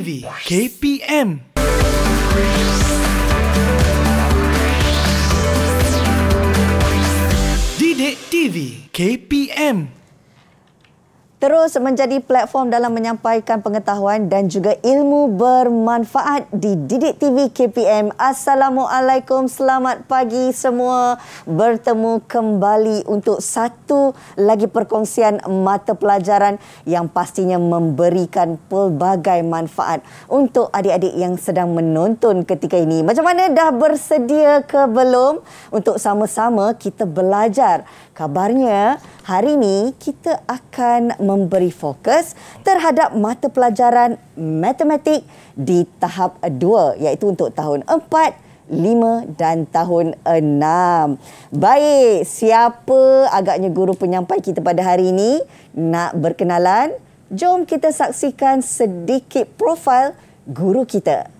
TV KPM. Didik TV KPM. Terus menjadi platform dalam menyampaikan pengetahuan dan juga ilmu bermanfaat di Didik TV KPM. Assalamualaikum, selamat pagi semua. Bertemu kembali untuk satu lagi perkongsian mata pelajaran yang pastinya memberikan pelbagai manfaat untuk adik-adik yang sedang menonton ketika ini. Macam mana, dah bersedia ke belum untuk sama-sama kita belajar? Kabarnya hari ini kita akan memberi fokus terhadap mata pelajaran matematik di tahap 2, iaitu untuk tahun 4, 5 dan tahun 6. Baik, siapa agaknya guru penyampai kita pada hari ini? Nak berkenalan? Jom kita saksikan sedikit profil guru kita.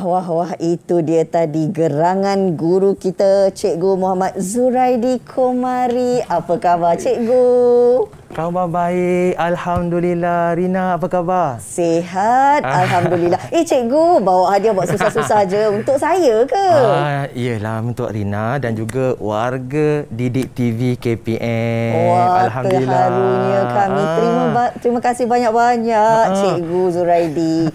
Wah, itu dia tadi gerangan guru kita, Cikgu Muhammad Zuraidi Komari. Apa khabar, Cikgu? Khabar baik, Alhamdulillah. Rina, apa khabar? Sihat, Alhamdulillah. Cikgu, bawa hadiah buat susah-susah je untuk saya ke? Iyalah, untuk Rina dan juga warga Didik TV KPM. Wah, Alhamdulillah. Terharunya kami. Terima kasih banyak-banyak, Cikgu Zuraidi.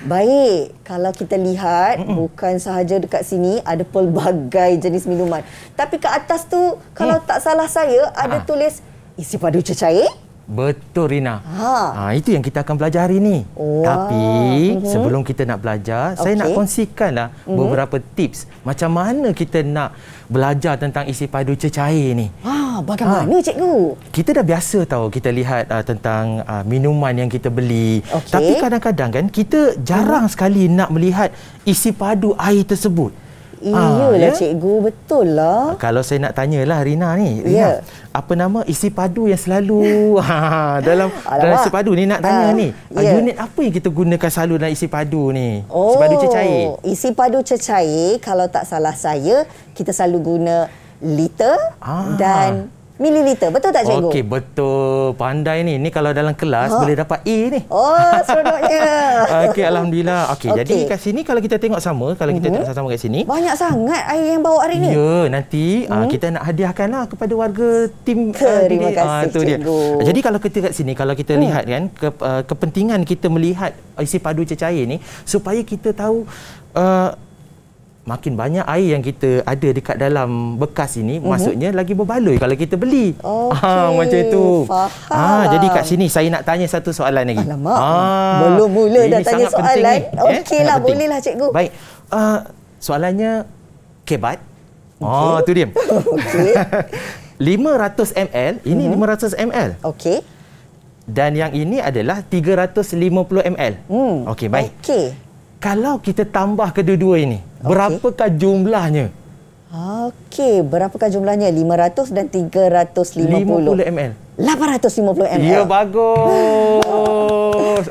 Baik, kalau kita lihat bukan sahaja dekat sini ada pelbagai jenis minuman. Tapi ke atas tu, kalau tak salah saya, ada tulis isi padu cecair. Betul, Rina. Itu yang kita akan belajar hari ini. Tapi sebelum kita nak belajar, saya nak kongsikanlah beberapa tips macam mana kita nak belajar tentang isi padu cecair ni. Bagaimana, Cikgu? Kita dah biasa tahu, kita lihat tentang minuman yang kita beli. Tapi kadang-kadang kan kita jarang sekali nak melihat isi padu air tersebut. Iyalah, Cikgu, betul lah. Kalau saya nak tanyalah Rina ni, Rina, apa nama isi padu yang selalu dalam isi padu ni, nak tanya ni. Unit apa yang kita gunakan selalu dalam isi padu ni? Isi padu cecair. Isi padu cecair, kalau tak salah saya, kita selalu guna liter dan mililiter. Betul tak, Cikgu? Okey, betul. Pandai ni. Ni kalau dalam kelas boleh dapat A ni. Seronoknya. Okey, Alhamdulillah. Okey, jadi kat sini kalau kita tengok sama, tengok sama kat sini. Banyak sangat air yang bawa hari ni. Ya, nanti kita nak hadiahkanlah kepada warga tim. Terima kasih, Cikgu. Jadi kalau kita kat sini, kalau kita lihat kan, kepentingan kita melihat isi padu cecair ni, supaya kita tahu makin banyak air yang kita ada dekat dalam bekas ini, maksudnya lagi berbaloi kalau kita beli. Macam itu. Faham. Jadi kat sini saya nak tanya satu soalan lagi. Alamak, belum mula dah tanya soalan. Okeylah, bolehlah, Cikgu. Baik. Soalannya kebat. Tu dia. Okey. 500 ml, ini 500 ml. Okey. Dan yang ini adalah 350 ml. Okey, baik. Okey. Kalau kita tambah kedua-dua ini, berapakah jumlahnya? Okey, berapakah jumlahnya? 500 dan 350. 50 ml. 850 ml. Ya, bagus.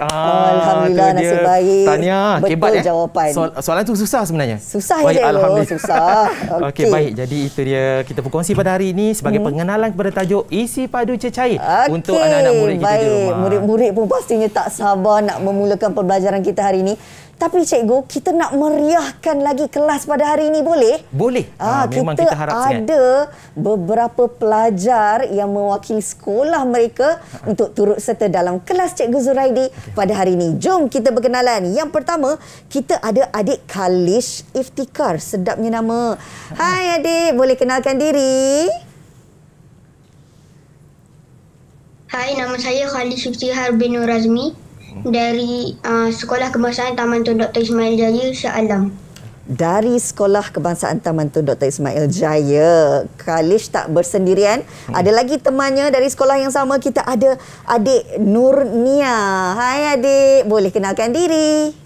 Alhamdulillah, nasib baik. Tahniah, betul kebat jawapan. Soalan tu susah sebenarnya. Susah baik, je. Alhamdulillah. Susah. Okey, baik. Jadi itu dia kita berkongsi pada hari ini sebagai pengenalan kepada tajuk isi padu cecair untuk anak-anak murid kita di rumah. Murid-murid pun pastinya tak sabar nak memulakan pembelajaran kita hari ini. Tapi, Cikgu, kita nak meriahkan lagi kelas pada hari ini, boleh? Boleh. Memang kita harap sangat. Ada beberapa pelajar yang mewakili sekolah mereka untuk turut serta dalam kelas Cikgu Zuraidi pada hari ini. Jom kita berkenalan. Yang pertama, kita ada adik Khalish Iftikar. Sedapnya nama. Hai adik, boleh kenalkan diri? Hai, nama saya Khalish Iftikar bin Nur Razmi dari Sekolah Kebangsaan Taman Tun Dr. Ismail Jaya, Shah Alam. dari Sekolah Kebangsaan Taman Tun Dr. Ismail Jaya. Khalish tak bersendirian. Ada lagi temannya dari sekolah yang sama. Kita ada adik Nurnia. Hai adik, boleh kenalkan diri?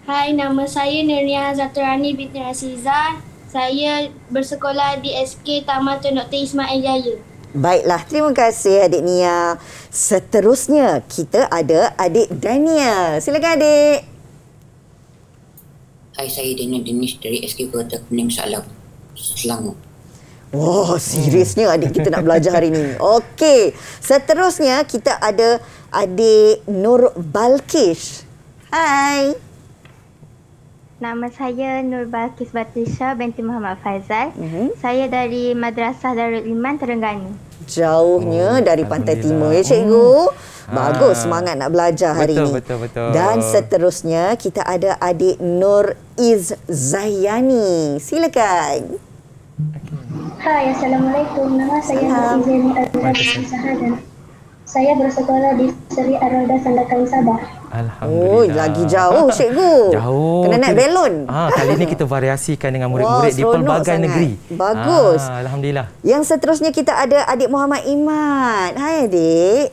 Hai, nama saya Nurnia Zaturani binti Azizah. Saya bersekolah di SK Taman Tun Dr. Ismail Jaya. Baiklah, terima kasih adik Nia. Seterusnya, kita ada adik Dania. Silakan adik. Hai, saya Daniel Denis dari SK Kota Kuning Salak, Selangor. Wah, seriusnya adik kita nak belajar hari ini. Okey, seterusnya kita ada adik Nur Balkish. Hai. Nama saya Nur Balkis Batrisha binti Muhammad Faizal. Saya dari Madrasah Darul Iman, Terengganu. Jauhnya dari Pantai Timur ya cikgu. Bagus semangat nak belajar hari ini. Betul. Dan seterusnya kita ada adik Nur Izzayani. Silakan. Hai, Assalamualaikum. Nama saya Nur Izzayani Al-Sahadan. Saya bersekolah di Seri Ar-Raudah Sandakan, Sabah. Alhamdulillah. Oh, lagi jauh cikgu. Jauh. Kena naik belon. Kali ini kita variasikan dengan murid-murid di pelbagai negeri. Bagus. Alhamdulillah. Yang seterusnya kita ada adik Muhammad Iman. Hai adik.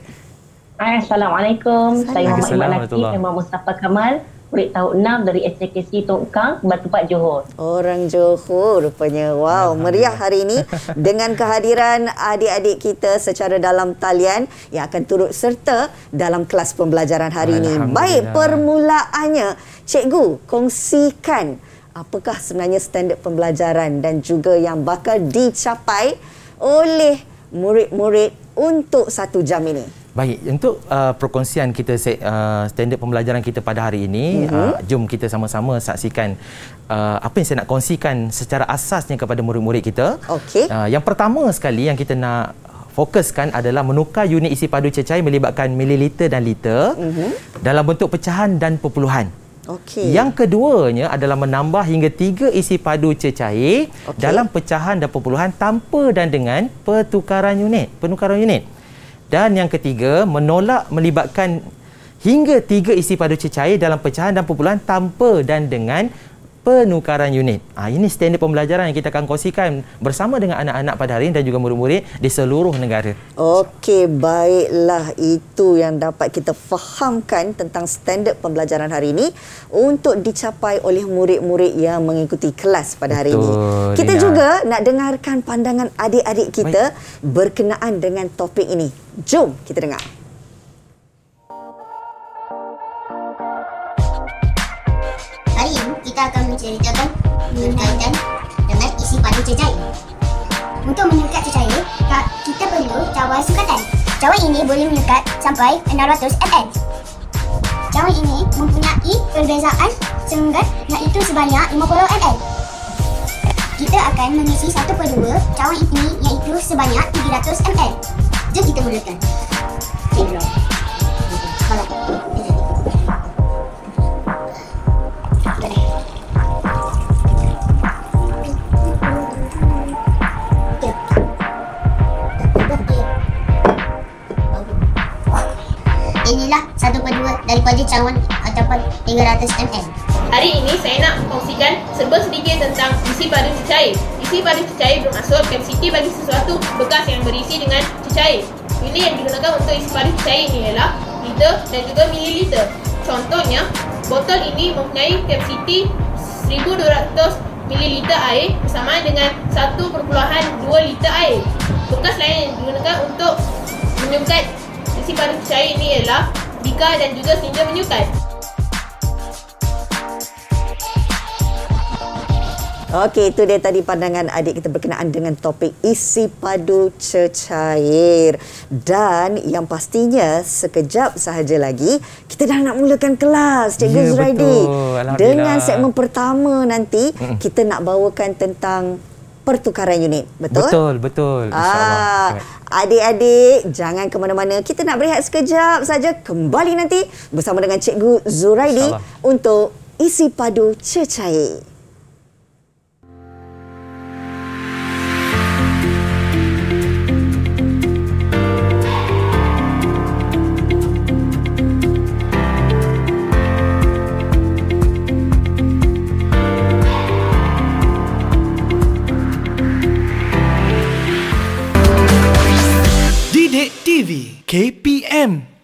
Hai, Assalamualaikum. Saya Muhammad Iman Laki, Imam Mustafa Kamal, murid tahun 6 dari STKC Tongkang, Batu Pak, Johor. Orang Johor rupanya. Wow, meriah hari ini dengan kehadiran adik-adik kita secara dalam talian yang akan turut serta dalam kelas pembelajaran hari ini. Baik, permulaannya, cikgu kongsikan apakah sebenarnya standard pembelajaran dan juga yang bakal dicapai oleh murid-murid untuk 1 jam ini. Baik, untuk perkongsian kita standard pembelajaran kita pada hari ini, jom kita sama-sama saksikan apa yang saya nak kongsikan secara asasnya kepada murid-murid kita. Okey. Yang pertama sekali yang kita nak fokuskan adalah menukar unit isi padu cecair melibatkan mililiter dan liter dalam bentuk pecahan dan perpuluhan. Okey. Yang keduanya adalah menambah hingga 3 isi padu cecair dalam pecahan dan perpuluhan tanpa dan dengan penukaran unit. Dan yang ketiga, menolak melibatkan hingga 3 isi padu cecair dalam pecahan dan perpuluhan tanpa dan dengan penukaran unit. Ini standard pembelajaran yang kita akan kongsikan bersama dengan anak-anak pada hari ini dan juga murid-murid di seluruh negara. Okey, baiklah. Itu yang dapat kita fahamkan tentang standard pembelajaran hari ini untuk dicapai oleh murid-murid yang mengikuti kelas pada hari ini. Kita juga nak dengarkan pandangan adik-adik kita berkenaan dengan topik ini. Jom kita dengar. Hari ini kita akan menceritakan berkaitan dengan isi padu cecair. Untuk mengikat cecair, kita perlu cawan sukatan. Cawan ini boleh mengikat sampai 600 ml. Cawan ini mempunyai perbezaan senggat iaitu sebanyak 50 ml. Kita akan mengisi 1/2 cawan ini iaitu sebanyak 300 ml. Jom kita mulakan. Inilah 1/2 daripada cawan ataupun 300 ml. Hari ini saya nak kongsikan serba sedikit tentang isi padu cecair. Isi padu cecair bermaksud kapasiti bagi sesuatu bekas yang berisi dengan cecair. Unit yang digunakan untuk isi padu cecair ini ialah liter dan juga mililiter. Contohnya, botol ini mempunyai kapasiti 1200 mililiter air bersamaan dengan 1.2 liter air. Bekas lain yang digunakan untuk menyukat isi padu cecair ini ialah bika dan juga silinder menyukat. Okey, itu dia tadi pandangan adik kita berkenaan dengan topik isi padu cecair. Dan yang pastinya sekejap sahaja lagi kita dah nak mulakan kelas, Cikgu Zuraidi. Dengan segmen pertama nanti kita nak bawakan tentang pertukaran unit. Betul? Betul. InsyaAllah. Adik-adik, jangan ke mana-mana. Kita nak berehat sekejap saja. Kembali nanti bersama dengan Cikgu Zuraidi untuk isi padu cecair. TV KPM.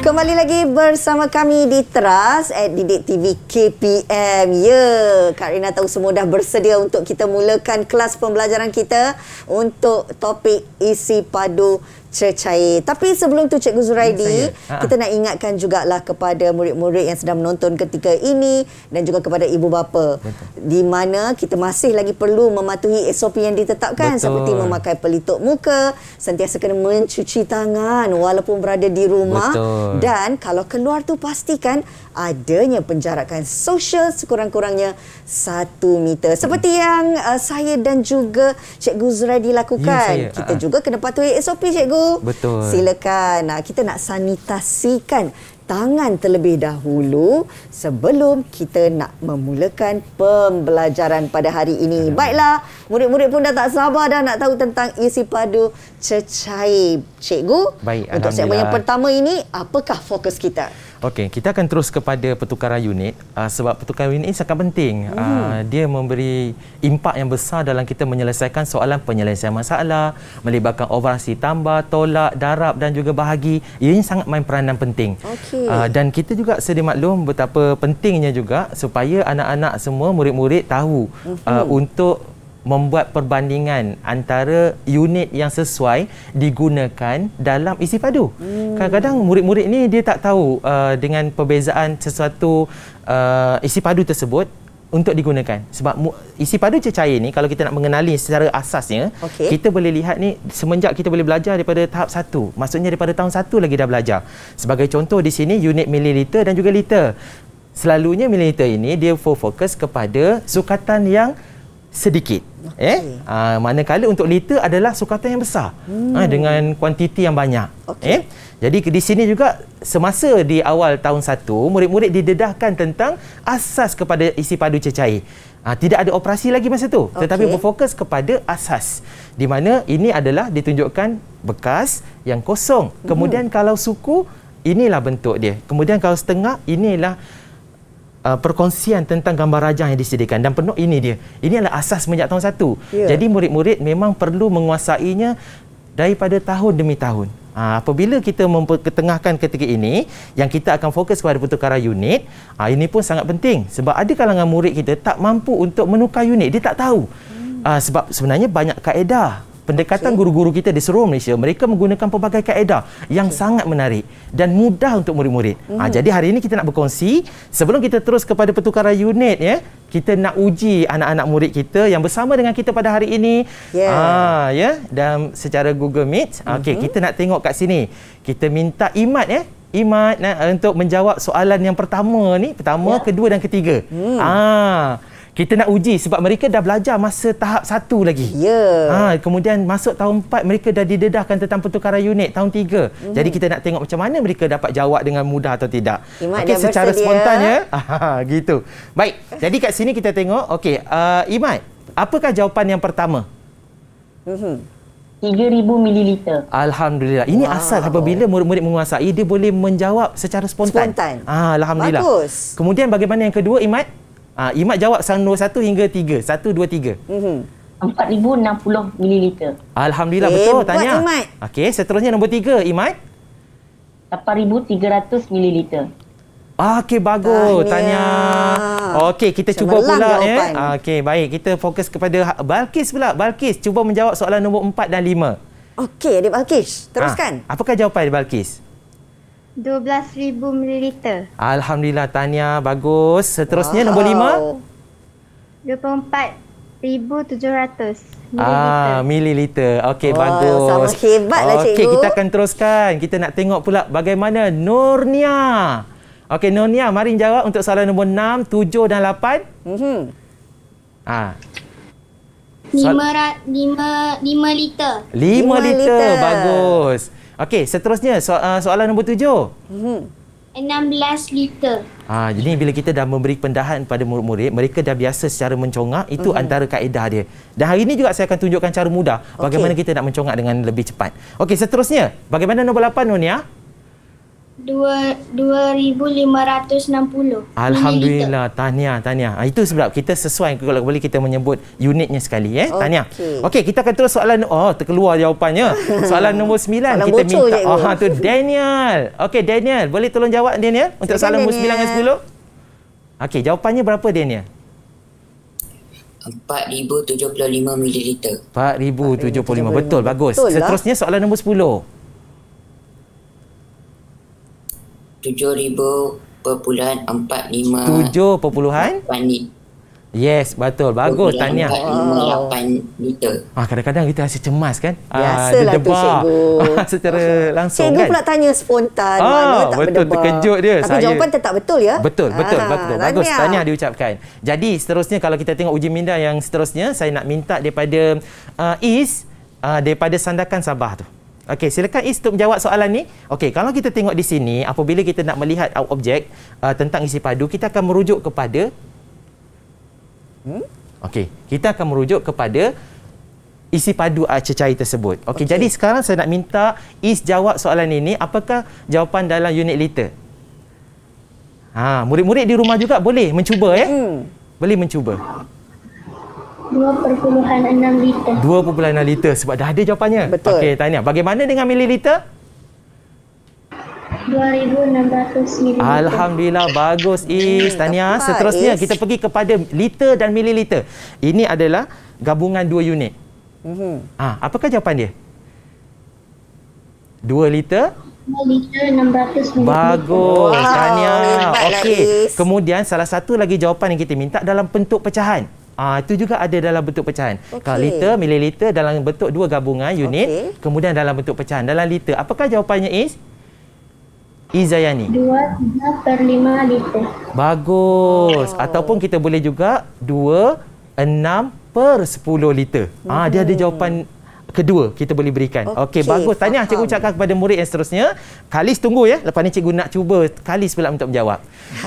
Kembali lagi bersama kami di Teras @Didik TV KPM. Ya, Kak Rina tahu semua dah bersedia untuk kita mulakan kelas pembelajaran kita untuk topik isi padu cecair. Tapi sebelum tu Cikgu Zuraidi, kita nak ingatkan jugalah kepada murid-murid yang sedang menonton ketika ini dan juga kepada ibu bapa. Di mana kita masih lagi perlu mematuhi SOP yang ditetapkan. Seperti memakai pelitup muka, sentiasa kena mencuci tangan walaupun berada di rumah. Dan kalau keluar tu pastikan adanya penjarakan sosial sekurang-kurangnya 1 meter. Seperti yang saya dan juga Cikgu Zuraidi lakukan. Kita juga kena patuhi SOP, Cikgu. Betul. Silakan. Kita nak sanitasikan tangan terlebih dahulu sebelum kita nak memulakan pembelajaran pada hari ini. Baiklah, murid-murid pun dah tak sabar dah nak tahu tentang isi padu cecair. Cikgu, baik, untuk segmen yang pertama ini, apakah fokus kita? Okey, kita akan terus kepada pertukaran unit sebab pertukaran unit ini sangat penting. Dia memberi impak yang besar dalam kita menyelesaikan soalan penyelesaian masalah, melibatkan operasi tambah, tolak, darab dan juga bahagi. Ini sangat main peranan penting. Dan kita juga sedia maklum betapa pentingnya juga supaya anak-anak semua, murid-murid tahu untuk membuat perbandingan antara unit yang sesuai digunakan dalam isi padu. Kadang-kadang murid-murid ni dia tak tahu dengan perbezaan sesuatu isi padu tersebut untuk digunakan. Sebab isi padu cecair ni kalau kita nak mengenali secara asasnya, kita boleh lihat ni semenjak kita boleh belajar daripada tahap 1. Maksudnya daripada tahun 1 lagi dah belajar. Sebagai contoh di sini unit mililiter dan juga liter. Selalunya mililiter ini dia fokus kepada sukatan yang sedikit. Manakala untuk liter adalah sukatan yang besar dengan kuantiti yang banyak. Jadi di sini juga semasa di awal tahun 1, murid-murid didedahkan tentang asas kepada isi padu cecair. Tidak ada operasi lagi masa tu, tetapi berfokus kepada asas. Di mana ini adalah ditunjukkan bekas yang kosong. Kemudian kalau suku, inilah bentuk dia. Kemudian kalau setengah, inilah perkongsian tentang gambar rajah yang disediakan dan penuh. Ini dia. Ini adalah asas semenjak tahun 1. Jadi murid-murid memang perlu menguasainya daripada tahun demi tahun. Apabila kita memperketengahkan ketika ini, yang kita akan fokus kepada pertukaran unit, ini pun sangat penting. Sebab ada kalangan murid kita tak mampu untuk menukar unit. Dia tak tahu. Sebab sebenarnya banyak kaedah. Pendekatan guru-guru kita di seluruh Malaysia, mereka menggunakan pelbagai kaedah yang sangat menarik dan mudah untuk murid-murid. Jadi hari ini kita nak berkongsi, sebelum kita terus kepada pertukaran unit, kita nak uji anak-anak murid kita yang bersama dengan kita pada hari ini. Dan secara Google Meet. Kita nak tengok kat sini. Kita minta Imat Imat untuk menjawab soalan yang pertama ni, kedua dan ketiga. Kita nak uji sebab mereka dah belajar masa tahap 1 lagi. Kemudian masuk tahun 4 mereka dah didedahkan tentang pertukaran unit tahun 3. Jadi kita nak tengok macam mana mereka dapat jawab dengan mudah atau tidak. Secara spontan gitu. Baik. Jadi kat sini kita tengok. Imat, apakah jawapan yang pertama? 3,000 mililiter. Alhamdulillah. Ini asal apabila murid-murid menguasai, dia boleh menjawab secara spontan. Alhamdulillah. Bagus. Kemudian bagaimana yang kedua, Imat? Imat jawab nombor 1 hingga 3. 1, 2, 3. 4,060 mililiter. Alhamdulillah, betul tanya. Imat. Seterusnya nombor 3, Imat. 8,300 mililiter. Bagus tanya. Kita cuba pula baik, kita fokus kepada Balkis pula. Balkis cuba menjawab soalan nombor 4 dan 5. Adik Balkis, teruskan. Apakah jawapan Balkis? 12,000 mililiter. Alhamdulillah, Tania. Bagus. Seterusnya nombor 5. 24,700 mililiter. Bagus. Sama hebatlah cikgu. Kita akan teruskan. Kita nak tengok pula bagaimana Nurnia. Nurnia, mari jawab untuk soalan nombor 6, 7 dan 8. 5 liter. 5 liter. Bagus. Okey, seterusnya soalan nombor 7. 16 liter. Jadi bila kita dah memberi pendahan pada murid-murid, mereka dah biasa secara mencongak, itu antara kaedah dia. Dan hari ini juga saya akan tunjukkan cara mudah bagaimana kita nak mencongak dengan lebih cepat. Okey, seterusnya, bagaimana nombor 8 Nonia? 2,560. Alhamdulillah, tahniah. Itu sebab kita sesuai, kalau boleh kita menyebut unitnya sekali. Tahniah. Okey, kita akan terus soalan, terkeluar jawapannya. Soalan nombor 9, kita minta, tu Daniel. Okey, Daniel, boleh tolong jawab Daniel untuk soalan nombor 9 dan 10? Okey, jawapannya berapa Daniel? 4,075 ml. 4,075, betul, bagus. Seterusnya soalan nombor 10. 7,000,45 7,8 Yes, betul. Bagus, tahniah. 8 liter. Kadang-kadang kita rasa cemas kan? Biasalah tu cikgu. Secara langsung cikgu kan? Cikgu pula tanya spontan. Mana tak betul, berdebar. terkejut dia. Tapi jawapan tetap betul ya? Betul. Bagus, tahniah diucapkan. Jadi seterusnya kalau kita tengok uji minda yang seterusnya, saya nak minta daripada Is, daripada Sandakan Sabah tu. Okey, silakan Is untuk menjawab soalan ni. Okey, kalau kita tengok di sini, apabila kita nak melihat objek tentang isi padu, kita akan merujuk kepada kita akan merujuk kepada isi padu cecair tersebut. Okey, jadi sekarang saya nak minta Is jawab soalan ini, apakah jawapan dalam unit liter? Murid-murid di rumah juga boleh mencuba ya. Boleh mencuba. 2,6 liter. 2,6 liter sebab dah ada jawapannya. Betul. Okey, tahniah. Bagaimana dengan mililiter? 2,600 ml. Alhamdulillah, bagus Is. Tahniah. Seterusnya kita pergi kepada liter dan mililiter. Ini adalah gabungan dua unit. Apakah jawapan dia? 2 liter? 2 liter 600 ml. Bagus, tahniah. Okey. Kemudian salah satu lagi jawapan yang kita minta dalam bentuk pecahan. Itu juga ada dalam bentuk pecahan. Kalau liter, mililiter dalam bentuk dua gabungan unit, kemudian dalam bentuk pecahan. Dalam liter, apakah jawapannya Is? Izayani. 2,3/5 liter. Bagus. Ataupun kita boleh juga 2,6/10 liter. Dia ada jawapan kedua kita boleh berikan. Okey, bagus. Tahniah cikgu ucapkan kepada murid yang seterusnya. Kalis tunggu ya. Lepas ni cikgu nak cuba Kalis pula untuk menjawab.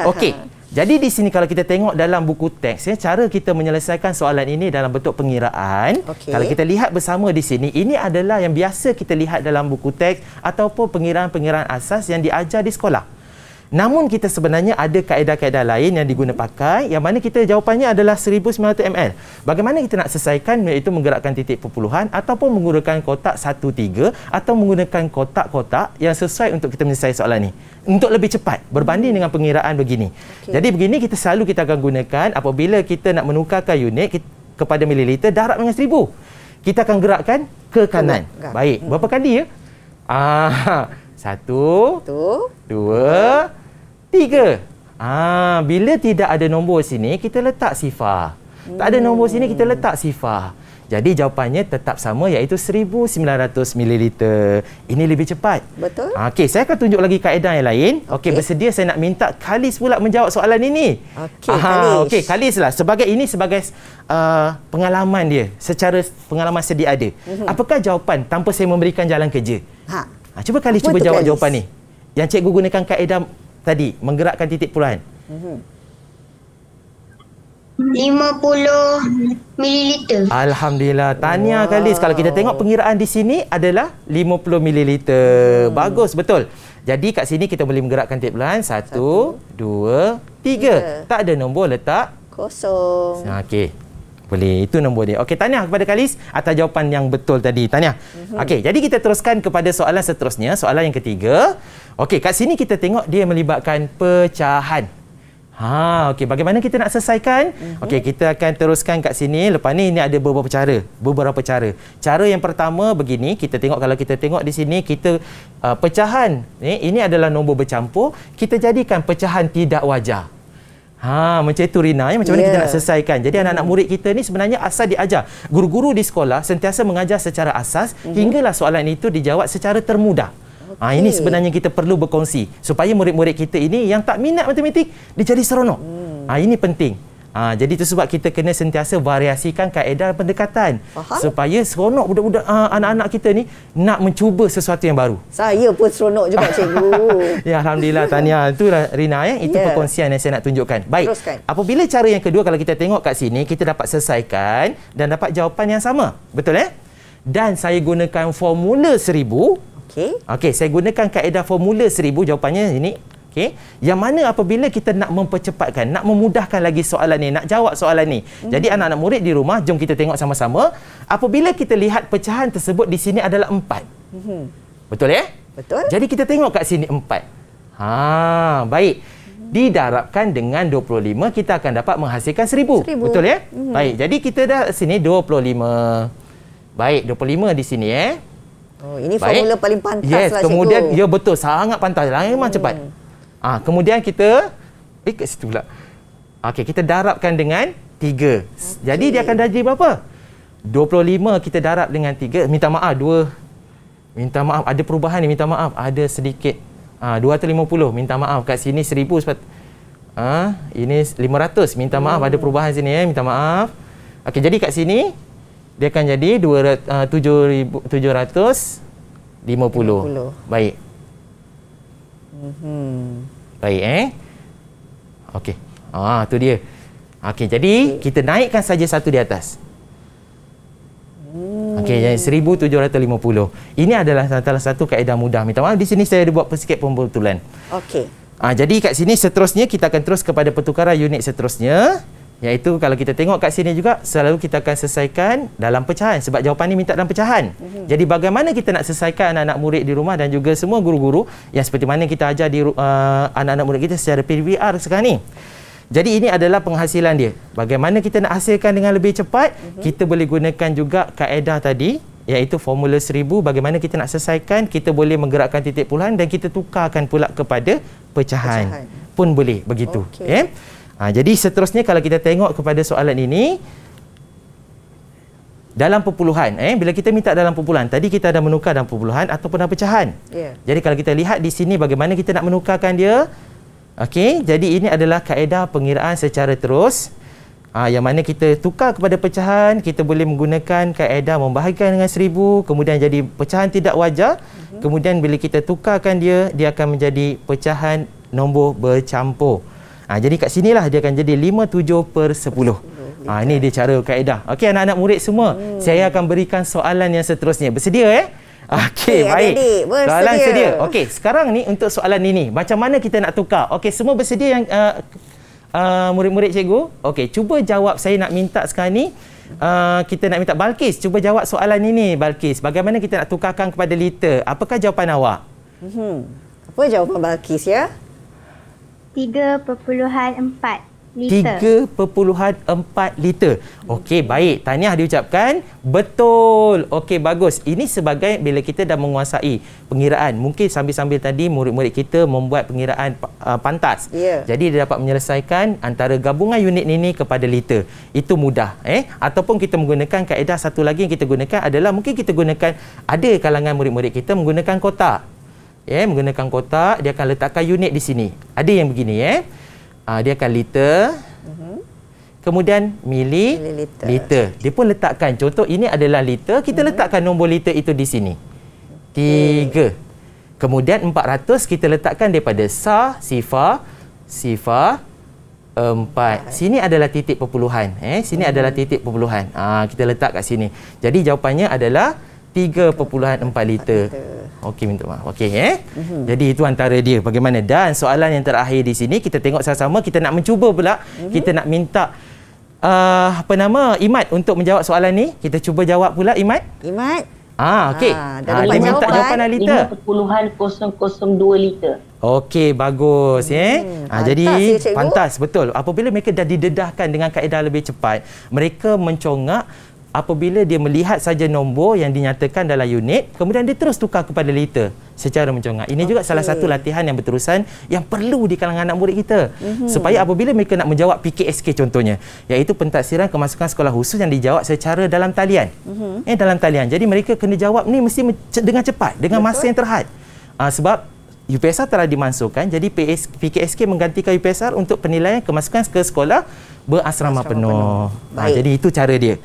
Okey. Jadi di sini kalau kita tengok dalam buku teks ya, cara kita menyelesaikan soalan ini dalam bentuk pengiraan. Kalau kita lihat bersama di sini, ini adalah yang biasa kita lihat dalam buku teks ataupun pengiraan-pengiraan asas yang diajar di sekolah. Namun kita sebenarnya ada kaedah-kaedah lain yang diguna pakai, yang mana kita jawapannya adalah 1900 ml. Bagaimana kita nak selesaikan, iaitu menggerakkan titik perpuluhan ataupun menggunakan kotak 1-3 atau menggunakan kotak-kotak yang sesuai untuk kita menyelesaikan soalan ini. Untuk lebih cepat berbanding dengan pengiraan begini. Jadi begini kita akan gunakan apabila kita nak menukarkan unit kepada mililiter, darab dengan 1000. Kita akan gerakkan ke kanan. Baik, berapa kali ya? 1, 2, 3. Bila tidak ada nombor sini, kita letak sifar. Tak ada nombor sini, kita letak sifar. Jadi jawapannya tetap sama, iaitu 1900 ml. Ini lebih cepat. Betul. Okey, saya akan tunjuk lagi kaedah yang lain. Okey, bersedia saya nak minta Kalis pula menjawab soalan ini. Okey, Kalis lah. Sebagai pengalaman dia, secara pengalaman sedia ada. Apakah jawapan tanpa saya memberikan jalan kerja? Cuba Kalis cuba jawab jawapan ni. Yang cikgu gunakan kaedah tadi, menggerakkan titik puluhan. 50 ml. Alhamdulillah. Tahniah Kalis. Kalau kita tengok pengiraan di sini adalah 50 ml. Bagus, betul. Jadi kat sini kita boleh menggerakkan titik puluhan. 1, 2, 3. Tak ada nombor, letak kosong. Okey. Boleh. Itu nombor dia. Okey, tahniah kepada Kalis atas jawapan yang betul tadi. Tahniah. Okey, jadi kita teruskan kepada soalan seterusnya. Soalan yang ketiga. Okey, kat sini kita tengok dia melibatkan pecahan. Okey, bagaimana kita nak selesaikan? Okey, kita akan teruskan kat sini. Lepas ni ada beberapa cara. Cara yang pertama begini, kita tengok, kalau kita tengok di sini, kita pecahan. Ini adalah nombor bercampur. Kita jadikan pecahan tidak wajar. Macam itu Rina, macam mana kita nak selesaikan. Jadi anak-anak murid kita ni sebenarnya asal diajar. Guru-guru di sekolah sentiasa mengajar secara asas hinggalah soalan itu dijawab secara termudah. Ini sebenarnya kita perlu berkongsi supaya murid-murid kita ini yang tak minat matematik dia jadi seronok. Ini penting. Jadi itu sebab kita kena sentiasa variasikan kaedah pendekatan. Faham? Supaya seronok budak-budak anak-anak kita ni nak mencuba sesuatu yang baru. Saya pun seronok juga cikgu. Ya, alhamdulillah, tahniah. Itulah Rina itu perkongsian yang saya nak tunjukkan. Baik. Teruskan. Apabila cara yang kedua, kalau kita tengok kat sini, kita dapat selesaikan dan dapat jawapan yang sama. Betul Dan saya gunakan formula 1000. Okey, saya gunakan kaedah formula 1000, jawapannya ini. Okey, yang mana apabila kita nak mempercepatkan, nak memudahkan lagi soalan ni, nak jawab soalan ni. Jadi anak-anak murid di rumah, jom kita tengok sama-sama. Apabila kita lihat pecahan tersebut di sini adalah 4. Betul Betul. Jadi kita tengok kat sini 4. Baik. Didarabkan dengan 25, kita akan dapat menghasilkan 1000. Betul Baik, jadi kita dah sini 25. Baik, 25 di sini ini formula paling pantas lah kemudian cikgu. ya betul, sangat pantas. Memang cepat. Kemudian kita kat situ pula. Okey, kita darabkan dengan 3. Jadi dia akan jadi berapa? 25 kita darab dengan 3. Minta maaf, minta maaf, ada perubahan ni, minta maaf. Ada sedikit 250. Minta maaf, kat sini 1000 ini 500. Minta maaf, ada perubahan sini minta maaf. Okey, jadi kat sini dia akan jadi 750. Baik. Baik Okey. Tu dia. Okey, jadi kita naikkan saja satu di atas. Okey, jadi 1750. Ini adalah salah satu kaedah mudah. Minta maaf, di sini saya ada buat sikit pembetulan. Okey. Jadi kat sini seterusnya kita akan terus kepada pertukaran unit seterusnya. Iaitu kalau kita tengok kat sini juga, selalu kita akan selesaikan dalam pecahan. Sebab jawapan ni minta dalam pecahan. Jadi bagaimana kita nak selesaikan anak-anak murid di rumah dan juga semua guru-guru yang seperti mana kita ajar di anak-anak murid kita secara PVR sekarang ni. Jadi ini adalah penghasilan dia. Bagaimana kita nak hasilkan dengan lebih cepat, kita boleh gunakan juga kaedah tadi, iaitu formula 1000. Bagaimana kita nak selesaikan, kita boleh menggerakkan titik puluhan dan kita tukarkan pula kepada pecahan. Pun boleh begitu. Jadi seterusnya kalau kita tengok kepada soalan ini dalam perpuluhan, bila kita minta dalam perpuluhan, tadi kita dah menukar dalam perpuluhan ataupun dalam pecahan. Jadi kalau kita lihat di sini bagaimana kita nak menukarkan dia. Okey, jadi ini adalah kaedah pengiraan secara terus. Yang mana kita tukar kepada pecahan, kita boleh menggunakan kaedah membahagikan dengan 1000, kemudian jadi pecahan tidak wajar. Kemudian bila kita tukarkan dia, dia akan menjadi pecahan nombor bercampur. Jadi kat sinilah dia akan jadi 57/10. Ini dia cara kaedah. Okey, anak-anak murid semua, saya akan berikan soalan yang seterusnya. Bersedia Okey, baik. Soalan sedia. Okey, sekarang ni untuk soalan ini, macam mana kita nak tukar? Okey, semua bersedia yang murid-murid cikgu? Okey, cuba jawab. Saya nak minta sekarang ni kita nak minta Balkis cuba jawab soalan ini. Balkis, bagaimana kita nak tukarkan kepada liter? Apakah jawapan awak? Apa jawapan Balkis 3.4 liter. 3.4 liter. Okey, baik. Tahniah diucapkan. Betul. Okey, bagus. Ini sebagai bila kita dah menguasai pengiraan. Mungkin sambil-sambil tadi murid-murid kita membuat pengiraan pantas. Jadi dia dapat menyelesaikan antara gabungan unit ini kepada liter. Itu mudah. Ataupun kita menggunakan kaedah satu lagi yang kita gunakan adalah mungkin kita gunakan, ada kalangan murid-murid kita menggunakan kotak. Menggunakan kotak, dia akan letakkan unit di sini. Ada yang begini, dia akan liter, kemudian mililiter. Dia pun letakkan, contoh ini adalah liter, kita letakkan nombor liter itu di sini. 3. Kemudian 400 kita letakkan daripada sifar 4. Sini adalah titik perpuluhan. Sini adalah titik perpuluhan. Kita letak kat sini. Jadi jawapannya adalah 3.4 liter. Okey, minta maaf. Okey, Jadi itu antara dia bagaimana. Dan soalan yang terakhir di sini kita tengok sama-sama, kita nak mencuba pula. Kita nak minta Imat untuk menjawab soalan ni. Kita cuba jawab pula Imat. Okey. Dia minta jawapan liter. 5.002 liter. Okey, bagus jadi pantas, betul. Apabila mereka dah didedahkan dengan kaedah lebih cepat, mereka mencongak. Apabila dia melihat saja nombor yang dinyatakan dalam unit, kemudian dia terus tukar kepada liter secara mencongak. Ini juga salah satu latihan yang berterusan yang perlu di kalangan anak murid kita. Supaya apabila mereka nak menjawab PKSK contohnya, iaitu pentaksiran kemasukan sekolah khusus yang dijawab secara dalam talian. Dalam talian. Jadi mereka kena jawab ni mesti dengan cepat, dengan masa yang terhad. Sebab UPSR telah dimasukkan, jadi PKSK menggantikan UPSR untuk penilaian kemasukan ke sekolah berasrama penuh. Baik. Jadi itu cara dia.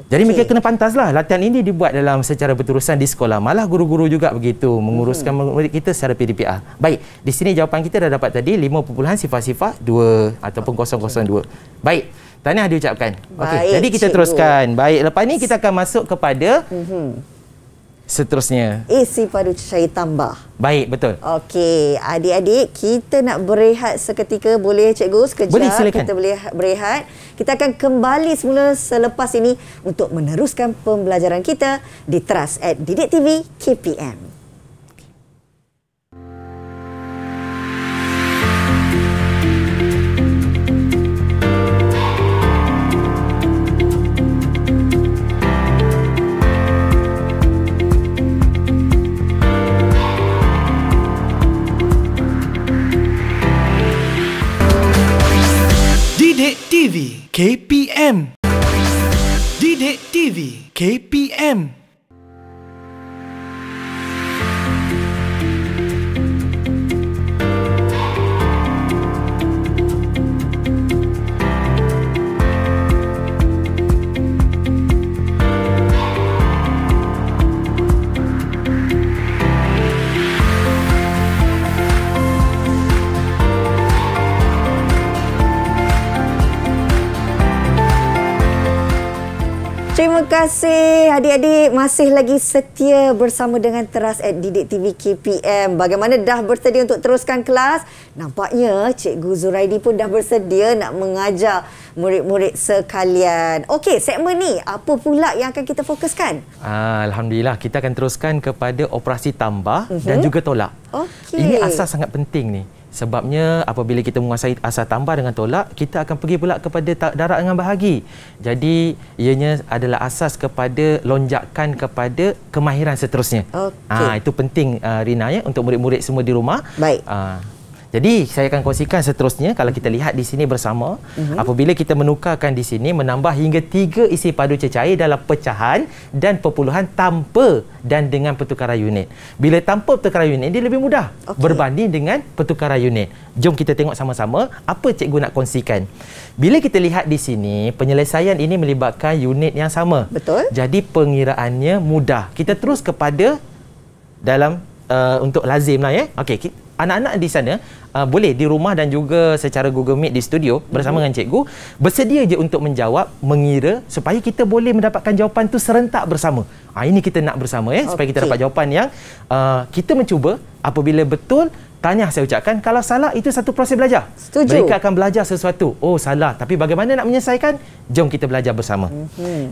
Jadi mereka kena pantaslah. Latihan ini dibuat dalam secara berterusan di sekolah. Malah guru-guru juga begitu menguruskan murid kita secara PDPR. Baik, di sini jawapan kita dah dapat tadi 5.002 ataupun 002. Baik, tahniah diucapkan. Okey, jadi kita teruskan. Baik, lepas ni kita akan masuk kepada seterusnya. Isi padu cecair tambah. Baik, betul. Okey, adik-adik, kita nak berehat seketika. Boleh cikgu sekejap? Boleh, silakan. Kita boleh berehat. Kita akan kembali semula selepas ini untuk meneruskan pembelajaran kita di Teras at Didik TV KPM. Didik TV KPM. Didik TV KPM. Terima kasih adik-adik masih lagi setia bersama dengan Teras at Didik TV KPM. Bagaimana dah bersedia untuk teruskan kelas? Nampaknya Cikgu Zuraidi pun dah bersedia nak mengajar murid-murid sekalian. Okey, segmen ni apa pula yang akan kita fokuskan? Alhamdulillah, kita akan teruskan kepada operasi tambah dan juga tolak. Okey. Ini asas sangat penting ni. Sebabnya apabila kita menguasai asas tambah dengan tolak, kita akan pergi pula kepada darab dengan bahagi. Jadi ianya adalah asas kepada lonjakan kepada kemahiran seterusnya. Itu penting Rina ya, untuk murid-murid semua di rumah. Baik. Jadi saya akan kongsikan seterusnya. Kalau kita lihat di sini bersama, apabila kita menukarkan di sini menambah hingga 3 isi padu cecair dalam pecahan dan perpuluhan tanpa dan dengan pertukaran unit. Bila tanpa pertukaran unit, dia lebih mudah berbanding dengan pertukaran unit. Jom kita tengok sama-sama apa cikgu nak kongsikan. Bila kita lihat di sini, penyelesaian ini melibatkan unit yang sama. Betul. Jadi pengiraannya mudah. Kita terus kepada dalam untuk lazim lah ya. Okey, anak-anak di sana boleh di rumah dan juga secara Google Meet di studio bersama dengan cikgu bersedia je untuk menjawab, mengira supaya kita boleh mendapatkan jawapan tu serentak bersama. Ini kita nak bersama ya, supaya kita dapat jawapan yang kita mencuba. Apabila betul, tahniah saya ucapkan. Kalau salah, itu satu proses belajar. Setuju. Mereka akan belajar sesuatu. Oh, salah. Tapi bagaimana nak menyelesaikan? Jom kita belajar bersama.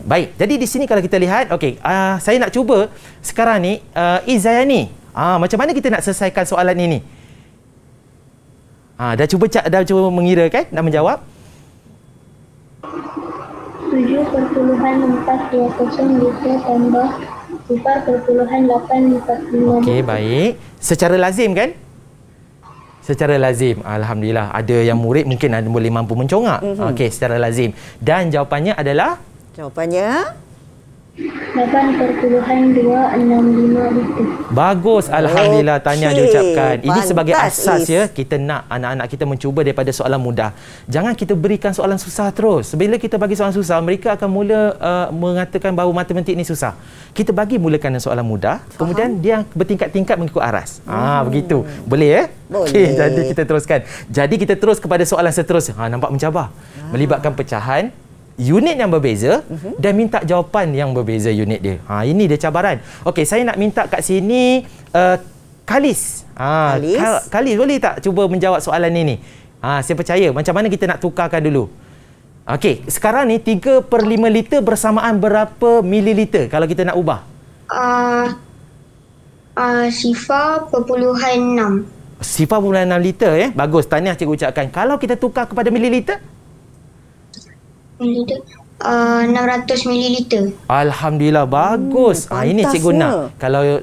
Baik, jadi di sini kalau kita lihat, okey, saya nak cuba sekarang ni Izayani. Macam mana kita nak selesaikan soalan ini? Dah cuba mengira kan? Nak menjawab? 7.420 liter tambah 4.845. Okey, baik. Secara lazim kan? Secara lazim. Alhamdulillah. Ada yang murid mungkin boleh mampu mencongak. Okey, secara lazim. Dan jawapannya adalah? Jawapannya? 8.265 liter. Bagus, alhamdulillah. Tahniah diucapkan. Ini sebagai asas ya, kita nak anak-anak kita mencuba daripada soalan mudah. Jangan kita berikan soalan susah terus. Bila kita bagi soalan susah, mereka akan mula mengatakan bahawa matematik ini susah. Kita bagi mulakan dengan soalan mudah, kemudian dia bertingkat-tingkat mengikut aras. Begitu. Boleh ya? Boleh. Okey, jadi kita teruskan. Jadi kita terus kepada soalan seterusnya. Nampak mencabar. Melibatkan pecahan, unit yang berbeza dan minta jawapan yang berbeza unit dia. Ini dia cabaran. Okey, saya nak minta kat sini Kalis. Kalis boleh tak cuba menjawab soalan ini? Saya percaya. Macam mana kita nak tukarkan dulu? Okey, sekarang ni 3/5 liter bersamaan berapa mililiter kalau kita nak ubah? 0.6. 0.6 liter ya. Bagus, tahniah cikgu ucapkan. Kalau kita tukar kepada mililiter? 600 mililiter. Alhamdulillah, bagus. Ini cikgu nak. Kalau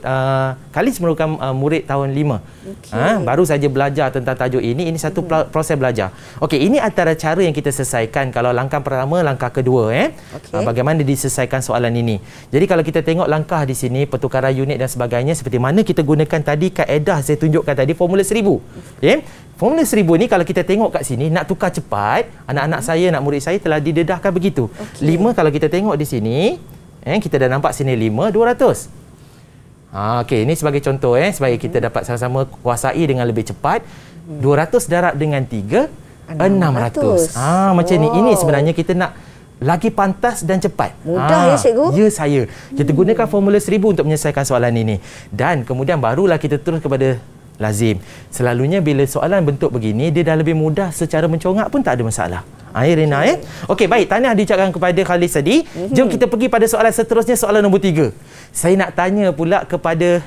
Khalis merupakan murid tahun 5. Baru saja belajar tentang tajuk ini. Ini satu proses belajar. Okey, ini antara cara yang kita selesaikan kalau langkah pertama, langkah kedua. Bagaimana diselesaikan soalan ini. Jadi kalau kita tengok langkah di sini, pertukaran unit dan sebagainya, seperti mana kita gunakan tadi kaedah saya tunjukkan tadi, formula 1000. Formula 1000 ni kalau kita tengok kat sini, nak tukar cepat, anak-anak saya, nak murid saya telah didedahkan begitu. 5 kalau kita tengok di sini, kita dah nampak sini 5, 200. Okey, ini sebagai contoh supaya kita dapat sama-sama kuasai dengan lebih cepat. 200 darab dengan 3, 600. Macam ni. Ini sebenarnya kita nak lagi pantas dan cepat. Mudah ya cikgu? Ya saya. Kita gunakan formula 1000 untuk menyelesaikan soalan ini. Dan kemudian barulah kita terus kepada lazim. Selalunya bila soalan bentuk begini, dia dah lebih mudah, secara mencongak pun tak ada masalah. Irina, Okey, baik. Tahniah diucapkan kepada Khalis tadi. Jom kita pergi pada soalan seterusnya, soalan nombor 3. Saya nak tanya pula kepada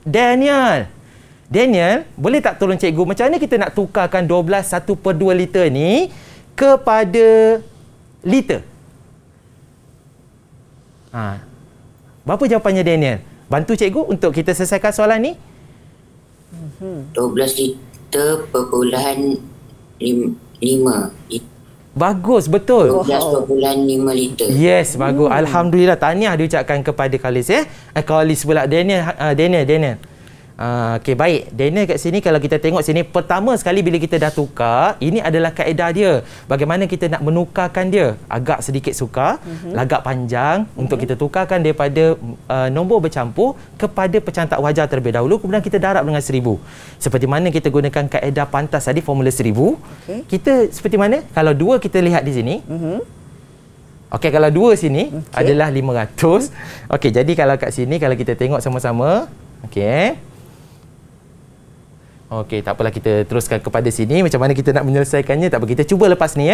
Daniel. Daniel, boleh tak tolong cikgu, macam mana kita nak tukarkan 12 1/2 liter ni kepada liter? Berapa jawapannya Daniel? Bantu cikgu untuk kita selesaikan soalan ni. 12 liter perpuluhan 5. Bagus, betul. 12.5 liter. Yes, bagus. Alhamdulillah. Tahniah diucapkan kepada Khalis Khalis pula. Daniel. Okey, baik. Daniel kat sini, kalau kita tengok sini, pertama sekali bila kita dah tukar, ini adalah kaedah dia. Bagaimana kita nak menukarkan dia. Agak sedikit sukar, lagak panjang untuk kita tukarkan daripada nombor bercampur kepada pencantak wajar terlebih dahulu, kemudian kita darab dengan 1000. Seperti mana kita gunakan kaedah pantas tadi, formula 1000. Kita seperti mana? Kalau 2 kita lihat di sini. Okey, kalau 2 sini adalah 500. Okey, jadi kalau kat sini, kalau kita tengok sama-sama. Okey, tak apalah, kita teruskan kepada sini. Macam mana kita nak menyelesaikannya, tak apa, kita cuba lepas ni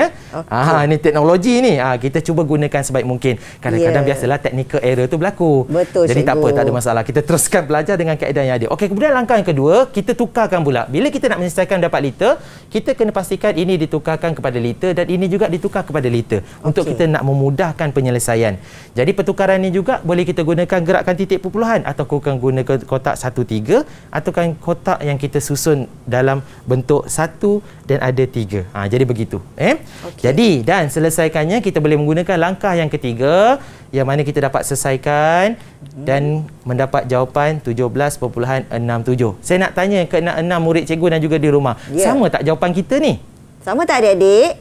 ni teknologi ni. Kita cuba gunakan sebaik mungkin. Kadang-kadang biasalah technical error tu berlaku. Betul, jadi cikgu. tak apa, tak ada masalah. Kita teruskan belajar dengan kaedah yang ada. Okey, kemudian langkah yang kedua, kita tukarkan pula. Bila kita nak menyelesaikan dapat liter, kita kena pastikan ini ditukarkan kepada liter dan ini juga ditukar kepada liter. Untuk kita nak memudahkan penyelesaian. Jadi pertukaran ini juga boleh kita gunakan gerakan titik perpuluhan, atau kita gunakan kotak 1/3, atau kotak yang kita susun dalam bentuk 1 dan ada 3. Jadi begitu. Jadi, dan selesaikannya kita boleh menggunakan langkah yang ketiga, yang mana kita dapat selesaikan dan mendapat jawapan 17.67. Saya nak tanya ke 6 murid cikgu dan juga di rumah. Sama tak jawapan kita ni? Sama tak adik-adik?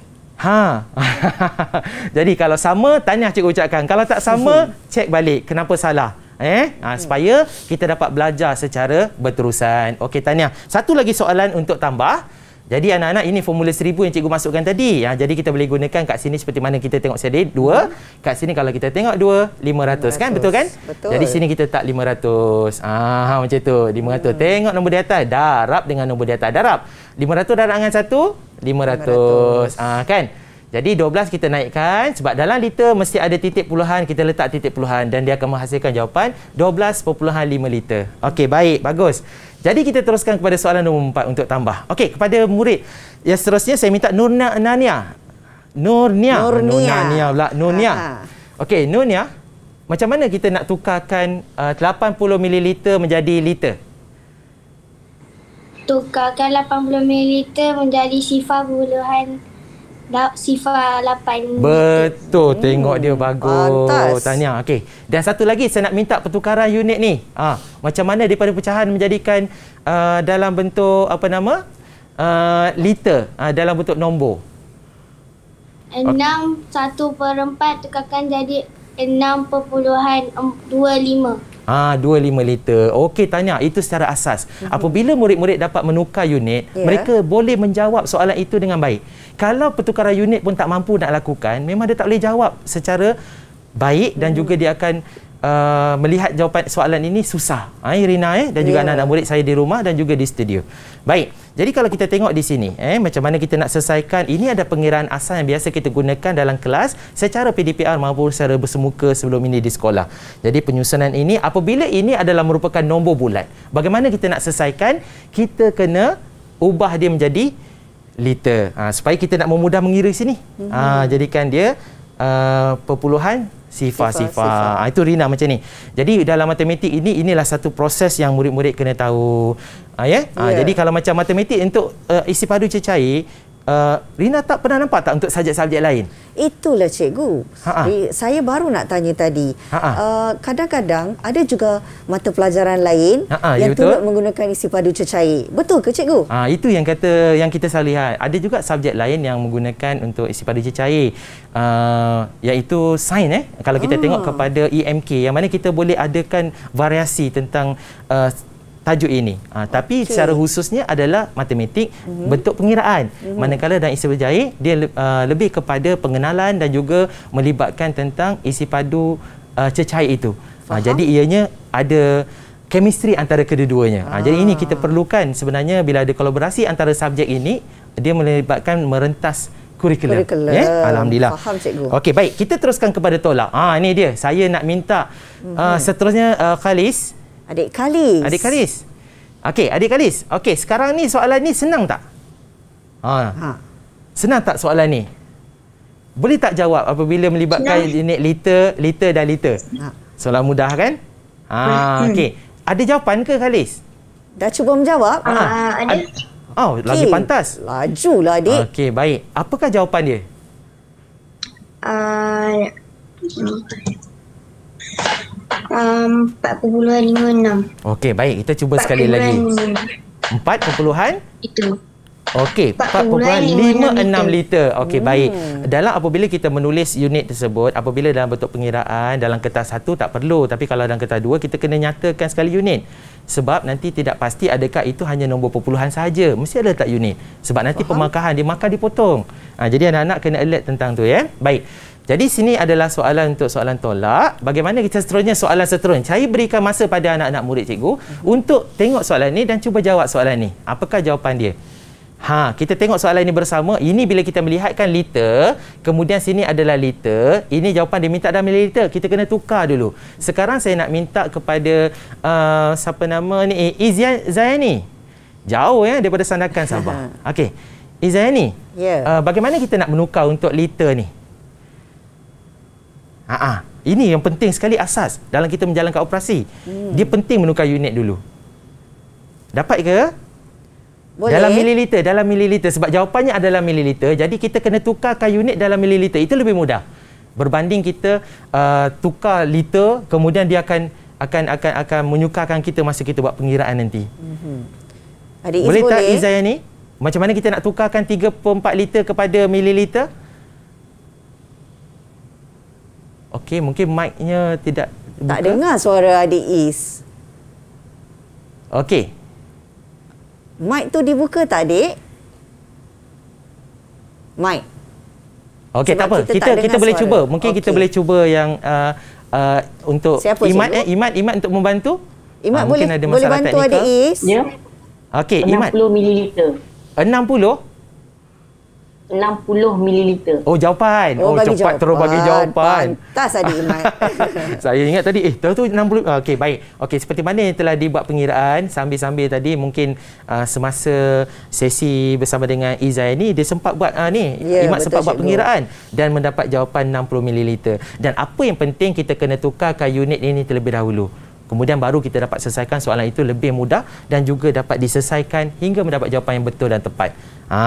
Jadi kalau sama, tahniah cikgu ucapkan. Kalau tak sama, cek balik kenapa salah. Supaya kita dapat belajar secara berterusan. Okey, tahniah. Satu lagi soalan untuk tambah. Jadi anak-anak, ini formula 1000 yang cikgu masukkan tadi. Jadi kita boleh gunakan kat sini seperti mana kita tengok tadi, 2. Kat sini kalau kita tengok 2, 500 kan? Betul kan? Betul. Jadi sini kita tak 500. Macam tu, 500. Tengok nombor di atas, darab dengan nombor di atas. Darab. 500 darab dengan 1, 500. Kan? Jadi 12 kita naikkan, sebab dalam liter mesti ada titik puluhan, kita letak titik puluhan dan dia akan menghasilkan jawapan 12.5 liter. Okey, baik, bagus. Jadi kita teruskan kepada soalan nombor 4 untuk tambah. Okey, kepada murid yang seterusnya saya minta Nurnia pula. Okey, Nurnia, macam mana kita nak tukarkan 80 ml menjadi liter? Tukarkan 80 ml menjadi sifar 8. Betul, tengok dia bagus. Pantas. Tahniah. Okey. Dan satu lagi saya nak minta pertukaran unit ni. Macam mana daripada pecahan menjadikan dalam bentuk liter, dalam bentuk nombor. 6 1/4 tukarkan jadi 6.25. 25 liter. Okey, tahniah. Itu secara asas. Apabila murid-murid dapat menukar unit, mereka boleh menjawab soalan itu dengan baik. Kalau pertukaran unit pun tak mampu nak lakukan, memang dia tak boleh jawab secara baik dan juga dia akan melihat jawapan soalan ini susah. Irina dan juga anak-anak murid saya di rumah dan juga di studio. Baik. Jadi kalau kita tengok di sini, macam mana kita nak selesaikan, ini ada pengiraan asal yang biasa kita gunakan dalam kelas secara PDPR maupun secara bersemuka sebelum ini di sekolah. Jadi penyusunan ini, apabila ini adalah merupakan nombor bulat, bagaimana kita nak selesaikan? Kita kena ubah dia menjadi liter. Supaya kita nak memudah mengira sini. Jadikan dia perpuluhan Sifar. Itu Rina macam ni. Jadi dalam matematik inilah satu proses yang murid-murid kena tahu. Jadi kalau macam matematik untuk isi padu cecair, Rina tak pernah nampak tak untuk subjek-subjek lain? Itulah cikgu. Saya baru nak tanya tadi. Kadang-kadang ada juga mata pelajaran lain yang turut menggunakan isi padu cecair. Betul ke cikgu? Itu yang kita selalu lihat. Ada juga subjek lain yang menggunakan untuk isi padu cecair, iaitu sains. Kalau kita tengok kepada EMK, yang mana kita boleh adakan variasi tentang tajuk ini. Tapi secara khususnya adalah matematik, bentuk pengiraan. Manakala dalam isi berjaya, dia lebih kepada pengenalan dan juga melibatkan tentang isi padu cecair itu. Jadi ianya ada chemistry antara kedua-duanya. Jadi ini kita perlukan sebenarnya bila ada kolaborasi antara subjek ini, dia melibatkan merentas kurikulum. Alhamdulillah. Faham cikgu. Okey, baik. Kita teruskan kepada tolak. Ini dia. Saya nak minta seterusnya Khalis. Adik Khalis. Okey, Adik Khalis. Okey, sekarang ni soalan ni senang tak? Senang tak soalan ni? Boleh tak jawab apabila melibatkan unit liter dan liter? Soalan mudah kan? Okey. Ada jawapan ke Khalis? Dah cuba menjawab? Ada. Lagi pantas. Lajulah adik. Okey, baik. Apakah jawapan dia? 4.56. Okey, baik. Kita cuba sekali lagi. 4. Itu. Okey, 4.56 liter. Okey, baik. Dalam apabila kita menulis unit tersebut, apabila dalam bentuk pengiraan, dalam kertas 1 tak perlu. Tapi kalau dalam kertas 2, kita kena nyatakan sekali unit. Sebab nanti tidak pasti adakah itu hanya nombor perpuluhan sahaja. Mesti ada letak unit. Sebab nanti pemarkahan, dia markah dipotong. Jadi anak-anak kena alert tentang tu ya. Baik. Jadi sini adalah soalan untuk soalan tolak. Bagaimana kita seterusnya soalan seterusnya? Saya berikan masa pada anak-anak murid cikgu untuk tengok soalan ni dan cuba jawab soalan ni. Apakah jawapan dia? Kita tengok soalan ini bersama. Ini bila kita melihatkan liter, kemudian sini adalah liter. Ini jawapan dia minta dalam mililiter. Kita kena tukar dulu. Sekarang saya nak minta kepada siapa nama ni? Izayani. Jauh ya daripada Sandakan Sabah. Okey. Izayani. Bagaimana kita nak menukar untuk liter ni? Ini yang penting sekali asas dalam kita menjalankan operasi. Dia penting menukar unit dulu. Dapat ke? Boleh. Dalam mililiter. Sebab jawapannya adalah mililiter. Jadi kita kena tukarkan unit dalam mililiter. Itu lebih mudah. Berbanding kita tukar liter, kemudian dia akan menyukarkan kita masa kita buat pengiraan nanti. Boleh tak Izayani? Macam mana kita nak tukarkan 3/4 liter kepada mililiter? Okey, mungkin mic-nya tidak buka. Tak dengar suara adik Is. Okey. Mic tu dibuka tak, adik? Mic. Okey, tak apa. Kita boleh cuba. Mungkin kita boleh cuba yang untuk Imat untuk membantu. Imat boleh bantu teknikal. Adik Is? Ya. Okey, Imat. 60 mililiter. 60 mililiter. Jawapan. Cepat terus bagi jawapan. Pantas adik Imat. Saya ingat tadi tu 60. Okey, baik. Okey, seperti mana yang telah dibuat pengiraan sambil-sambil tadi mungkin semasa sesi bersama dengan Izayani dia sempat buat Imat sempat buat pengiraan dan mendapat jawapan 60 ml. Dan apa yang penting kita kena tukarkan unit ini terlebih dahulu. Kemudian baru kita dapat selesaikan soalan itu lebih mudah dan juga dapat diselesaikan hingga mendapat jawapan yang betul dan tepat.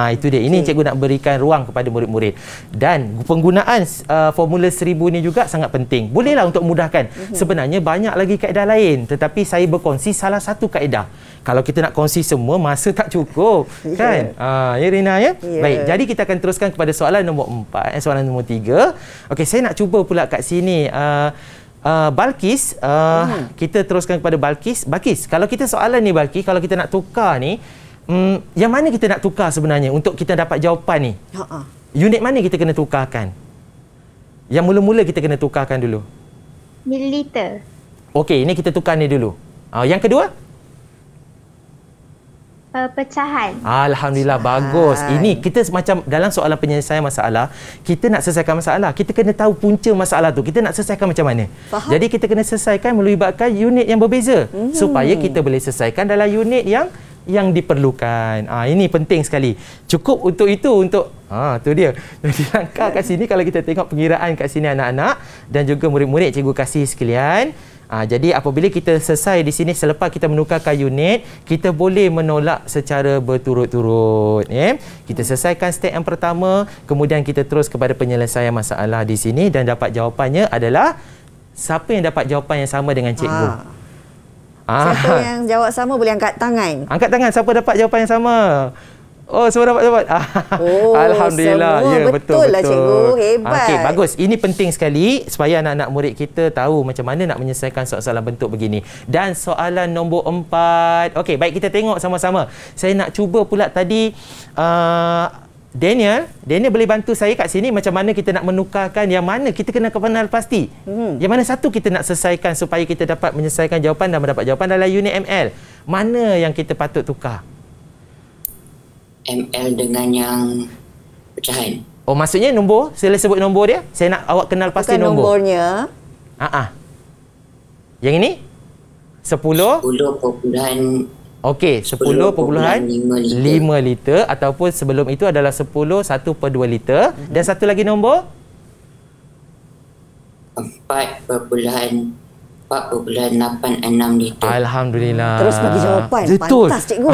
Itu dia. Ini cikgu nak berikan ruang kepada murid-murid. Dan penggunaan formula 1000 ni juga sangat penting. Bolehlah untuk memudahkan. Sebenarnya banyak lagi kaedah lain. Tetapi saya berkongsi salah satu kaedah. Kalau kita nak kongsi semua, masa tak cukup. Kan? Ya Rina ya? Baik. Jadi kita akan teruskan kepada soalan nombor 4. Soalan nombor 3. Okey, saya nak cuba pula kat sini. Balkis, kita teruskan kepada Balkis. Balkis, kalau kita soalan ni Balkis, kalau kita nak tukar ni, yang mana kita nak tukar sebenarnya untuk kita dapat jawapan ni? Unit mana kita kena tukarkan? Yang mula-mula kita kena tukarkan dulu. Mililiter. Okey, ini kita tukar ni dulu. Yang kedua? Pecahan. Alhamdulillah, bagus. Ini kita macam dalam soalan penyelesaian masalah, kita nak selesaikan masalah, kita kena tahu punca masalah tu. Kita nak selesaikan macam mana. Faham? Jadi kita kena selesaikan melibatkan unit yang berbeza supaya kita boleh selesaikan dalam unit yang diperlukan. Ini penting sekali. Cukup untuk itu untuk Tu dia. Jadi langkah kat sini kalau kita tengok pengiraan kat sini anak-anak dan juga murid-murid cikgu kasih sekalian. Jadi apabila kita selesai di sini, selepas kita menukarkan unit, kita boleh menolak secara berturut-turut. Kita selesaikan step yang pertama, kemudian kita terus kepada penyelesaian masalah di sini dan dapat jawapannya adalah siapa yang dapat jawapan yang sama dengan cikgu. Siapa yang jawab sama boleh angkat tangan. Angkat tangan siapa dapat jawapan yang sama. Oh, semua dapat. Alhamdulillah. Semua ya, betul lah cikgu. Hebat. Okey, bagus. Ini penting sekali supaya anak-anak murid kita tahu macam mana nak menyelesaikan soalan bentuk begini. Dan soalan nombor 4. Okey, baik kita tengok sama-sama. Saya nak cuba pula tadi Daniel boleh bantu saya kat sini macam mana kita nak menukarkan yang mana kita kena kenal pasti. Yang mana satu kita nak selesaikan supaya kita dapat menyelesaikan jawapan dan mendapat jawapan dalam unit ML. Mana yang kita patut tukar? ML dengan yang pecahan. Oh, maksudnya nombor? Sila sebut nombor dia. Saya nak awak kenal pasti nombor. Nombornya. Yang ini? 10? 10.5 Okey, 10.5 liter ataupun sebelum itu adalah 1 per 2 liter. Dan satu lagi nombor? 4.86 liter. Alhamdulillah. Terus bagi jawapan. Betul. Pantas cikgu.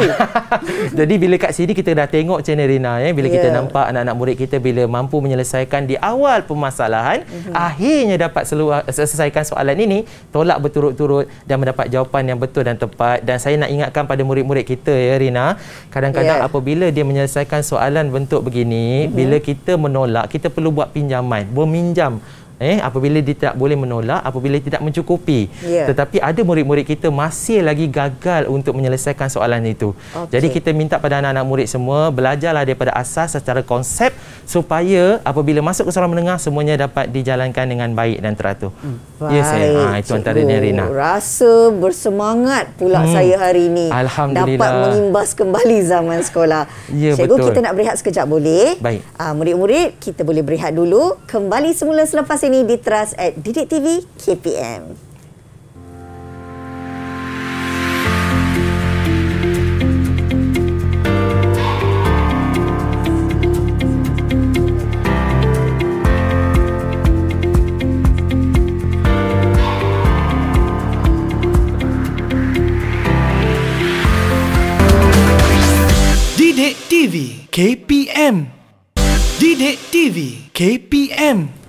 Jadi bila kat sini kita dah tengok channel Rina, bila kita nampak anak-anak murid kita bila mampu menyelesaikan di awal permasalahan, akhirnya dapat selesaikan soalan ini, tolak berturut-turut dan mendapat jawapan yang betul dan tepat. Dan saya nak ingatkan pada murid-murid kita ya Rina, kadang-kadang apabila dia menyelesaikan soalan bentuk begini, bila kita menolak, kita perlu buat pinjaman, meminjam. Apabila dia tidak boleh menolak, apabila tidak mencukupi. Tetapi ada murid-murid kita masih lagi gagal untuk menyelesaikan soalan itu. Jadi kita minta pada anak-anak murid semua, belajarlah daripada asas secara konsep supaya apabila masuk ke sekolah menengah semuanya dapat dijalankan dengan baik dan teratur. Ya saya. Itu antaranya Rina. Rasa bersemangat pula saya hari ini. Alhamdulillah. Dapat mengimbas kembali zaman sekolah. Cikgu, kita nak berehat sekejap boleh? Baik. Murid-murid, kita boleh berehat dulu. Kembali semula selepas ini di Trust at Didik TV KPM. Didik TV KPM. Didik TV KPM.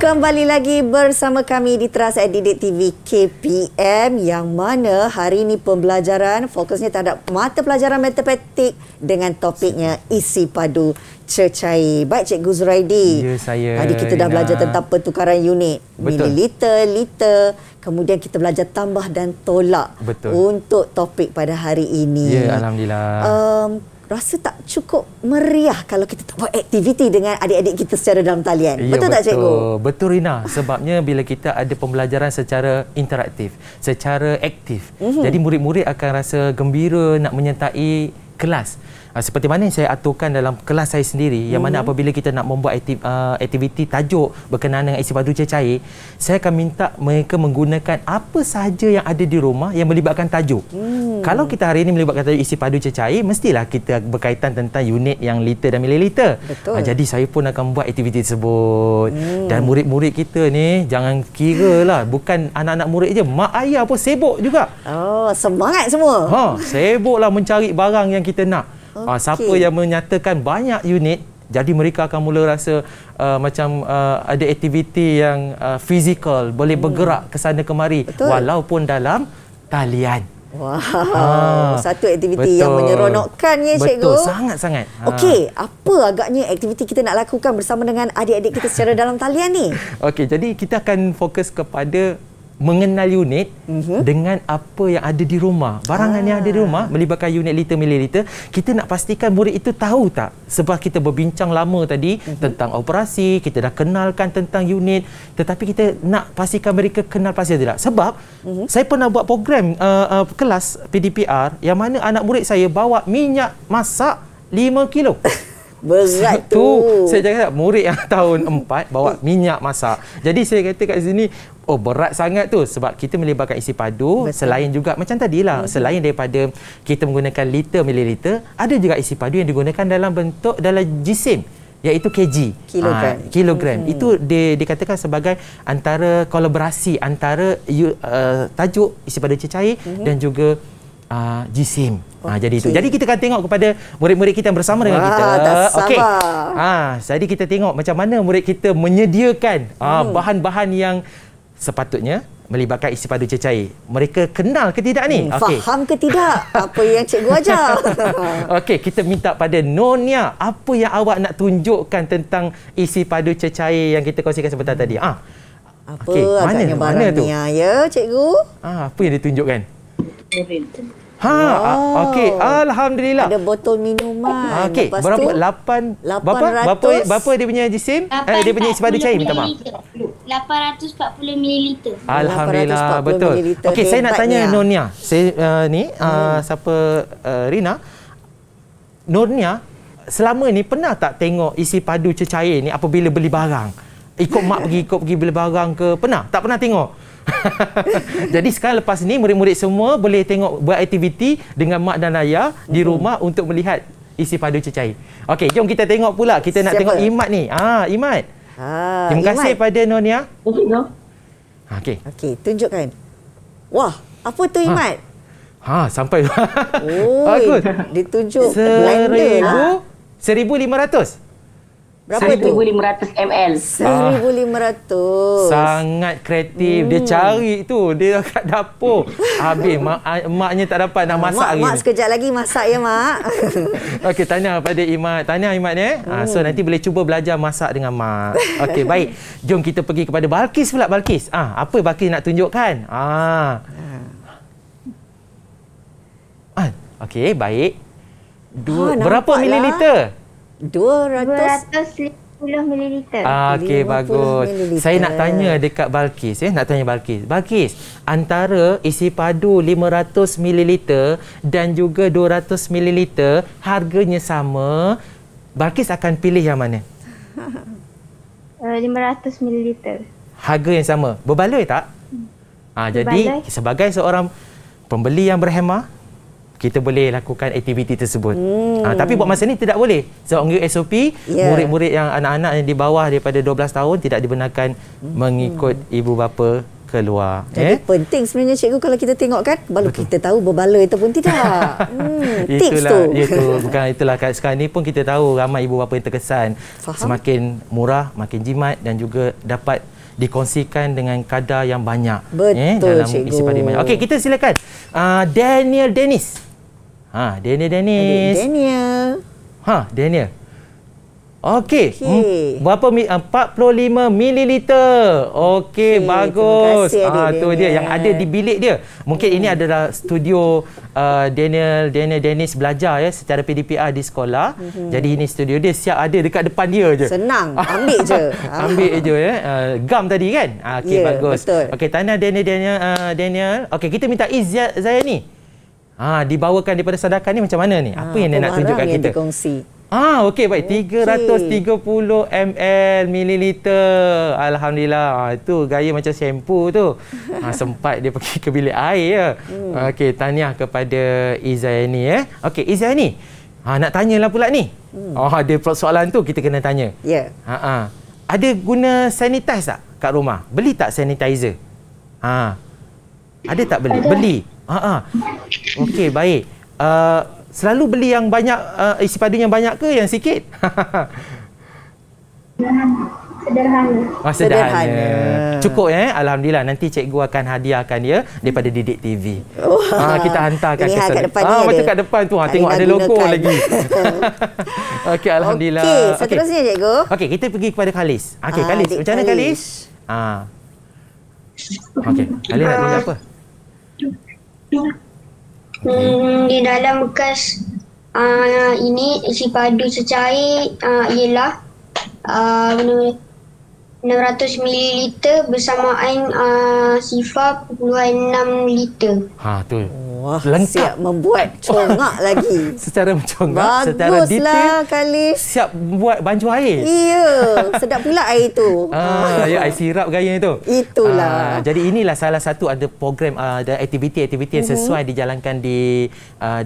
Kembali lagi bersama kami di Trust at Didik TV KPM yang mana hari ini pembelajaran fokusnya terhadap mata pelajaran matematik dengan topiknya isi padu cecair. Baik Cikgu Zuraidi. Ya, saya. Tadi kita dah belajar tentang pertukaran unit. Betul. Mililiter, liter. Kemudian kita belajar tambah dan tolak. Betul. Untuk topik pada hari ini. Ya, Alhamdulillah. Rasa tak cukup meriah kalau kita tak buat aktiviti dengan adik-adik kita secara dalam talian. Ya, betul tak Cikgu? Betul Rina. Sebabnya bila kita ada pembelajaran secara interaktif, secara aktif, jadi murid-murid akan rasa gembira nak menyertai kelas. Seperti mana yang saya aturkan dalam kelas saya sendiri, yang mana apabila kita nak membuat aktiviti tajuk berkenaan dengan isi padu cecair, saya akan minta mereka menggunakan apa sahaja yang ada di rumah yang melibatkan tajuk. Kalau kita hari ini melibatkan tajuk isi padu cecair, mestilah kita berkaitan tentang unit yang liter dan mililiter. Jadi saya pun akan buat aktiviti tersebut. Dan murid-murid kita ni, jangan kira lah, bukan anak-anak murid je, mak ayah pun sibuk juga. Oh, semangat semua. Sibuklah mencari barang yang kita nak. Siapa yang menyatakan banyak unit, jadi mereka akan mula rasa macam ada aktiviti yang fizikal, boleh bergerak ke sana kemari. Walaupun dalam talian. Wow, satu aktiviti yang menyeronokkan ya Cikgu. Betul, sangat-sangat. Okey, apa agaknya aktiviti kita nak lakukan bersama dengan adik-adik kita secara dalam talian ni? Okey, jadi kita akan fokus kepada mengenal unit dengan apa yang ada di rumah. Barangan yang ada di rumah melibatkan unit liter mililiter, kita nak pastikan murid itu tahu tak? Sebab kita berbincang lama tadi tentang operasi, kita dah kenalkan tentang unit, tetapi kita nak pastikan mereka kenal pasti tidak. Sebab saya pernah buat program kelas PDPR yang mana anak murid saya bawa minyak masak 5 kilo. Berat tu. Saya cakap murid yang tahun 4 bawa minyak masak. Jadi saya kata kat sini, berat sangat tu sebab kita melibatkan isi padu. Betul. Selain juga macam tadilah, selain daripada kita menggunakan liter mililiter, ada juga isi padu yang digunakan dalam bentuk dalam jisim, iaitu kg, kilogram. Itu dikatakan sebagai antara kolaborasi antara tajuk isi padu cecair dan juga jisim. Jadi itu. Jadi kita akan tengok kepada murid-murid kita yang bersama dengan kita. Okey. Jadi kita tengok macam mana murid kita menyediakan bahan-bahan yang sepatutnya melibatkan isi padu cecair. Mereka kenal ke tidak ni? Faham ke tidak apa yang cikgu ajar? Okey, kita minta pada Nonia, apa yang awak nak tunjukkan tentang isi padu cecair yang kita kongsikan sebentar tadi? Apa agaknya mana tu? Ya, cikgu. Apa yang ditunjukkan? Okey, alhamdulillah. Ada botol minuman. Okey, berapa? 800. Berapa dia punya jisim? Dia punya isi padu cair, minta maaf. 840 ml. Alhamdulillah, betul. Okey, saya nak tanya Nonia. Saya siapa Rina? Nonia, selama ni pernah tak tengok isi padu cecair ni apabila beli barang? Ikut mak pergi beli barang ke? Pernah? Tak pernah tengok? Jadi sekarang lepas ni murid-murid semua boleh tengok buat aktiviti dengan mak dan ayah di rumah untuk melihat isi padu cecair. Okey, jom kita tengok pula. Kita nak tengok Imat ni. Imat. Terima kasih pada Nonia. Okey. Okey, tunjukkan. Wah, apa tu Imat? Sampai. Bagus. Ditunjuk blender lah. 1,500. Berapa tu? 1,500 ml. 1,500. Sangat kreatif. Dia cari tu. Dia kat dapur. Habis maknya tak dapat nak masak hari ni. Mak sekejap lagi masak ya, Mak. Okey, tanya pada Imat. Tanya Imat ni. So nanti boleh cuba belajar masak dengan Mak. Okey, baik. Jom kita pergi kepada Balkis pula. Balkis. Apa Balkis nak tunjukkan? Okey, baik. Berapa mililiter? 250 ml. Okey, bagus. Saya nak tanya dekat Balkis. Nak tanya Balkis. Balkis, antara isi padu 500 ml dan juga 200 ml, harganya sama. Balkis akan pilih yang mana? 500 ml. Harga yang sama. Berbaloi tak? Jadi, sebagai seorang pembeli yang berhemah, kita boleh lakukan aktiviti tersebut. Tapi buat masa ni tidak boleh. Sebab mengikut SOP, murid-murid yang anak-anak yang di bawah daripada 12 tahun tidak dibenarkan mengikut ibu bapa keluar. Jadi penting sebenarnya cikgu kalau kita tengok kan, baru kita tahu berbaloi ataupun tidak. Tips tu. Itulah sekarang ni pun kita tahu ramai ibu bapa yang terkesan. Semakin murah, makin jimat dan juga dapat dikongsikan dengan kadar yang banyak. Betul, dalam cikgu. isi padu yang banyak. Okey, kita silakan. Daniel Dennis. Daniel. Daniel. Okey. Berapa 45 mililiter. Okey, bagus. Tu dia yang ada di bilik dia. Mungkin ini adalah studio Daniel Dennis belajar secara PDPR di sekolah. Jadi ini studio dia siap ada dekat depan dia je. Senang, ambil je. Ambil je gam tadi kan. Okey, bagus. Okey, tanya Daniel. Okey, kita minta Zayani. Dibawakan daripada Sadakan ni macam mana ni? Apa yang dia nak tunjukkan kita? Dikongsi. Okey, baik. 330 mililiter. Alhamdulillah. Itu gaya macam shampoo tu. Sempat dia pergi ke bilik air ya. Okey, tahniah kepada Izayani Okey, Izayani. Nak tanyalah pula ni. Ada soalan tu kita kena tanya. Ya. Ada guna sanitize tak kat rumah? Beli tak sanitizer? Ada tak beli? Beli. Okey, baik. Selalu beli yang banyak, isi padu yang banyak ke yang sikit? Sederhana. Cukup Alhamdulillah. Nanti cikgu akan hadiahkan dia daripada Didik TV. Kita hantarkan ke sana. Macam kat depan tu. Tengok ada logo lagi. Okey, alhamdulillah. Okey, seterusnya cikgu. Okey, kita pergi kepada Khalis. Okey, Khalis. Macam mana Khalis? Okey, Halil nak tanya apa? Di dalam bekas ini isi padu cecair ialah 600 ml bersamaan Sifa 0.6 liter. Tu. Wah, lengkap. Siap membuat congak lagi. Secara mencongak, secara detail. Baguslah Khalif. Siap buat banju air. Ya, sedap pula air tu. Ya, air sirap gaya itu. Itulah. Jadi inilah salah satu ada program, ada aktiviti-aktiviti yang sesuai dijalankan di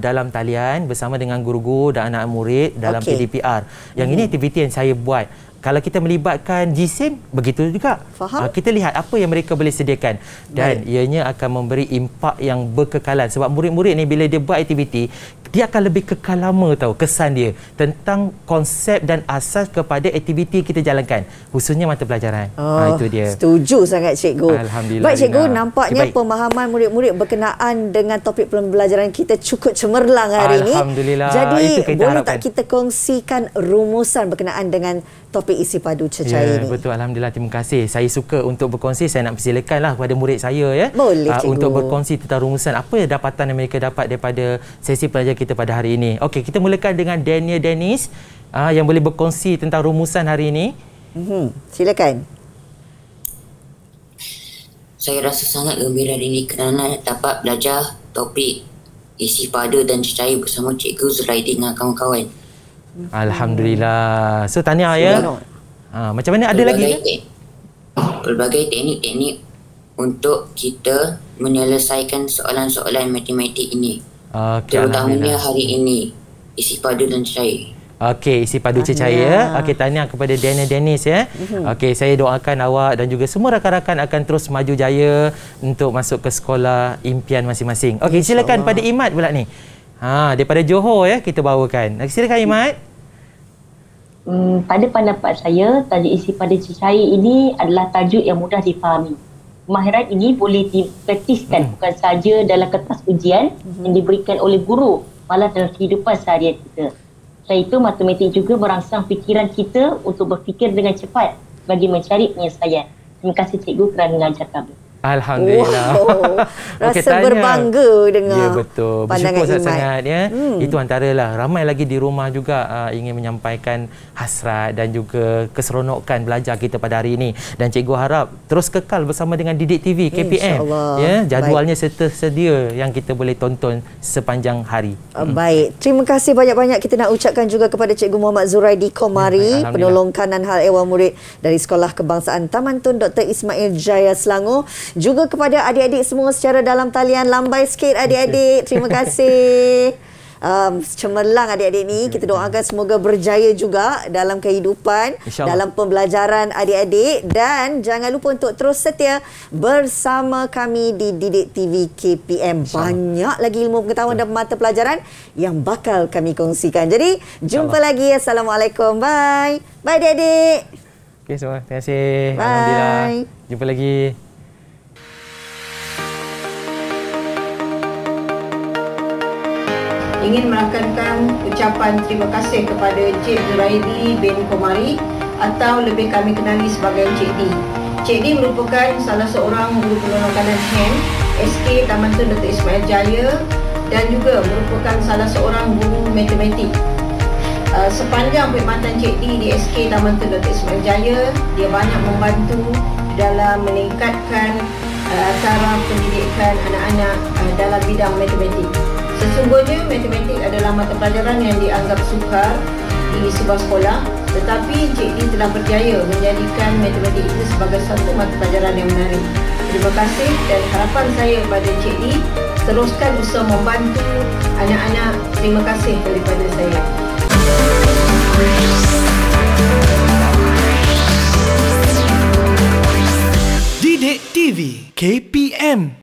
dalam talian bersama dengan guru-guru dan anak murid dalam PDPR. Yang ini aktiviti yang saya buat. Kalau kita melibatkan GSIM, begitu juga. Faham. Kita lihat apa yang mereka boleh sediakan. Dan ianya akan memberi impak yang berkekalan. Sebab murid-murid ni bila dia buat aktiviti, dia akan lebih kekal lama tahu kesan dia tentang konsep dan asas kepada aktiviti kita jalankan. Khususnya mata pelajaran. Itu dia. Setuju sangat cikgu. Alhamdulillah. Baik cikgu, nampaknya baik. pemahaman murid-murid berkenaan dengan topik pembelajaran kita cukup cemerlang hari ini. Alhamdulillah. Jadi itu boleh harapkan. tak kita kongsikan rumusan berkenaan dengan topik isi padu cecair ini? Betul, alhamdulillah, terima kasih. Saya suka untuk berkongsi. Saya nak persilakanlah kepada murid saya Boleh, cikgu. untuk berkongsi tentang rumusan apa yang dapatan yang mereka dapat daripada sesi pelajar kita pada hari ini. Okey, kita mulakan dengan Daniel Dennis yang boleh berkongsi tentang rumusan hari ini. Silakan. Saya rasa sangat gembira hari ini kerana dapat belajar topik isi padu dan cecair bersama Cikgu Zuraidi dengan kawan-kawan. Alhamdulillah. So tahniah ya. Macam mana ada lagi ke? Pelbagai teknik-teknik untuk kita menyelesaikan soalan-soalan matematik ini. Terutamanya hari ini isi padu dan cecair. Okey, isi padu cecair ya. Okey, tahniah kepada Daniel Dennis ya. Okey, saya doakan awak dan juga semua rakan-rakan akan terus maju jaya untuk masuk ke sekolah impian masing-masing. Okey, silakan pada Imad pula ni. Daripada Johor ya kita bawakan. Silakan Imad. Pada pendapat saya, tajuk isi padu cecair ini adalah tajuk yang mudah difahami. Pemahiran ini boleh dipraktiskan bukan sahaja dalam kertas ujian yang diberikan oleh guru, malah dalam kehidupan seharian kita. Selain itu, matematik juga merangsang fikiran kita untuk berfikir dengan cepat bagi mencari penyelesaian. Terima kasih cikgu kerana mengajar kami. Alhamdulillah. Rasa berbangga dengan ya, betul. pandangan Bersyukur Imad. sangat ya. Itu antaralah ramai lagi di rumah juga ingin menyampaikan hasrat dan juga keseronokan belajar kita pada hari ini. Dan cikgu harap terus kekal bersama dengan Didik TV KPM. Ya, jadualnya tersedia yang kita boleh tonton sepanjang hari. Baik. Terima kasih banyak-banyak kita nak ucapkan juga kepada Cikgu Muhammad Zuraidi Komari, penolong kanan hal ehwal murid dari Sekolah Kebangsaan Taman Tun Dr. Ismail Jaya Selangor. Juga kepada adik-adik semua secara dalam talian. Lambai sikit adik-adik. Terima kasih. Cemerlang adik-adik ni. Kita doakan semoga berjaya juga dalam kehidupan, dalam pembelajaran adik-adik. Dan jangan lupa untuk terus setia bersama kami di Didik TV KPM. Banyak lagi ilmu pengetahuan dan mata pelajaran yang bakal kami kongsikan. Jadi, jumpa lagi. Assalamualaikum. Bye. Bye adik-adik. Okey semua. Terima kasih. Bye. Alhamdulillah. Jumpa lagi. Ingin merakamkan ucapan terima kasih kepada Cik Zuraidi bin Komari atau lebih kami kenali sebagai Cik D. Cik D merupakan salah seorang guru penolong kanan hand SK Taman Tun Dr. Ismail Jaya dan juga merupakan salah seorang guru matematik. Sepanjang perkhidmatan Cik D di SK Taman Tun Dr. Ismail Jaya, dia banyak membantu dalam meningkatkan taraf pendidikan anak-anak dalam bidang matematik. Sesungguhnya matematik adalah mata pelajaran yang dianggap sukar di sebuah sekolah, tetapi Cik D telah berjaya menjadikan matematik itu sebagai satu mata pelajaran yang menarik. Terima kasih dan harapan saya kepada Cik D, teruskan usaha membantu anak-anak. Terima kasih daripada saya. Didik TV KPM